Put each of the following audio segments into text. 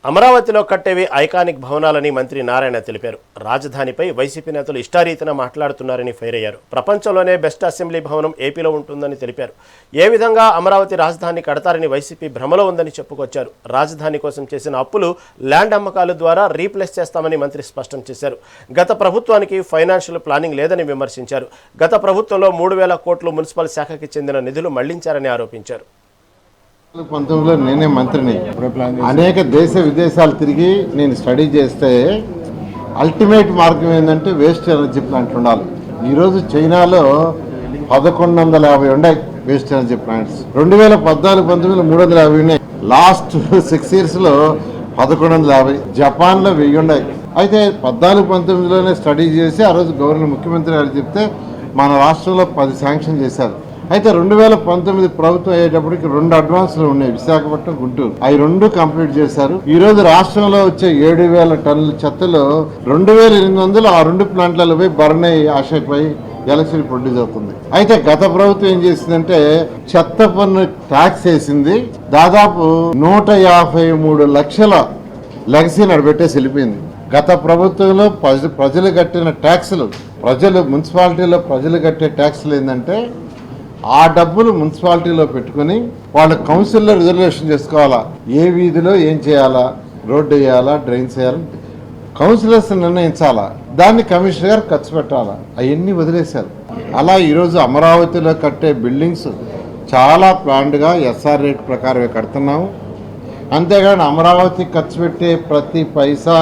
అమరావతిలో కట్టేవి ఐకానిక్ భవనాలని మంత్రి నారాయణ తెలిపారు. రాజధానిపై వైసీపీ నేతలు ఇష్టారీతిన మాట్లాడుతున్నారని ఫైర్ అయ్యారు. ప్రపంచంలోనే బెస్ట్ అసెంబ్లీ భవనం ఏపీలో ఉంటుందని తెలిపారు. ఏ విధంగా అమరావతి రాజధాని కడతారని వైసీపీ భ్రమలో ఉందని చెప్పుకొచ్చారు. రాజధాని కోసం చేసిన అప్పులు ల్యాండ్ అమ్మకాల ద్వారా రీప్లేస్ చేస్తామని మంత్రి స్పష్టం చేశారు. గత ప్రభుత్వానికి ఫైనాన్షియల్ ప్లానింగ్ లేదని విమర్శించారు. గత ప్రభుత్వంలో 3,000 కోట్లు మున్సిపల్ శాఖకి చెందిన నిధులు మళ్లించారని ఆరోపించారు. 19లో నేనే మంత్రిని. అనేక దేశ విదేశాలు తిరిగి నేను స్టడీ చేస్తే అల్టిమేట్ మార్గం ఏంటంటే వేస్ట్ ఎనర్జీ ప్లాంట్ ఉండాలి. ఈరోజు చైనాలో 1150 ఉన్నాయి వేస్ట్ ఎనర్జీ ప్లాంట్స్. 2014-19లో 350 ఉన్నాయి. లాస్ట్ 6 yearsలో 1150. జపాన్లో 1000 ఉన్నాయి. అయితే 14-19లోనే స్టడీ చేసి ఆ రోజు గవర్నర్ ముఖ్యమంత్రి గారు చెప్తే మన రాష్ట్రంలో 10 శాంక్షన్ చేశారు. అయితే 2019 ప్రభుత్వం అయ్యేటప్పటికి 2 అడ్వాన్స్లు ఉన్నాయి, విశాఖపట్నం, గుంటూరు. అవి 2 కంప్లీట్ చేశారు. ఈ రోజు రాష్ట్రంలో వచ్చే 7,000 టన్నుల చెత్తలో 2,800 ఆ 2 ప్లాంట్లలో పోయి బర్న్ అయ్యి ఆశపోయి ఎలక్ట్రిసిటీ ప్రొడ్యూస్ అవుతుంది. అయితే గత ప్రభుత్వం ఏం చేసిందంటే చెత్త పన్ను ట్యాక్స్ వేసింది. దాదాపు 153 లక్షల లెగసీ నడబెట్టేసి వెళ్ళిపోయింది. గత ప్రభుత్వంలో ప్రజలు కట్టిన ట్యాక్సులు, మున్సిపాలిటీలో ప్రజలు కట్టే ట్యాక్సులు ఏంటంటే ఆ డబ్బులు మున్సిపాలిటీలో పెట్టుకుని వాళ్ళ కౌన్సిల్లో రిజర్వేషన్ చేసుకోవాలా, ఏ వీధిలో ఏం చేయాలా, రోడ్డు వేయాలా, డ్రైన్స్ వేయాలా, కౌన్సిలర్స్ నిర్ణయించాలా, దాన్ని కమిషనర్ గారు ఖర్చు పెట్టాలా, అవన్నీ వదిలేశారు. అలా ఈరోజు అమరావతిలో కట్టే బిల్డింగ్స్ చాలా ప్లాన్డ్గా ఎస్ఆర్ రేట్ ప్రకారమే కడుతున్నాము. అంతేగాని అమరావతి ఖర్చు పెట్టే ప్రతి పైసా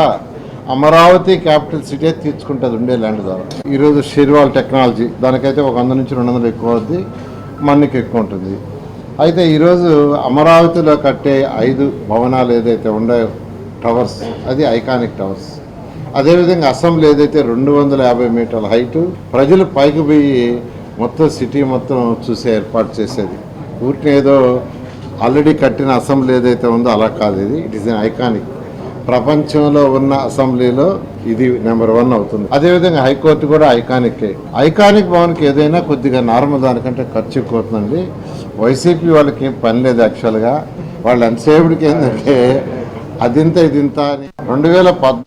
అమరావతి క్యాపిటల్ సిటీ తీర్చుకుంటుంది ఉండే ల్యాండ్ ద్వారా. ఈరోజు షేర్వాల్ టెక్నాలజీ దానికైతే 100 నుంచి 200 ఎక్కువ అవుద్ది, మన్నికి ఎక్కువ ఉంటుంది. అయితే ఈరోజు అమరావతిలో కట్టే 5 భవనాలు ఏదైతే ఉన్నాయో టవర్స్, అది ఐకానిక్ టవర్స్. అదేవిధంగా అసెంబ్లీ ఏదైతే 250 మీటర్ల హైటు, ప్రజలు పైకి పోయి మొత్తం సిటీ మొత్తం చూసే ఏర్పాటు చేసేది. ఊరిని ఏదో ఆల్రెడీ కట్టిన అసెంబ్లీ ఏదైతే ఉందో అలా కాదు, ఇది ఇట్ ఈస్ ఐకానిక్. ప్రపంచంలో ఉన్న అసెంబ్లీలో ఇది నెంబర్ 1 అవుతుంది. అదేవిధంగా హైకోర్టు కూడా ఐకానిక్ భవన్కి ఏదైనా కొద్దిగా నార్మల్ దానికంటే ఖర్చు ఎక్కువ అవుతుందండి. వైసీపీ వాళ్ళకి ఏం పని లేదు. యాక్చువల్గా వాళ్ళు ఎంతసేపుడికి ఏంటంటే అదింత ఇదింత అని 2014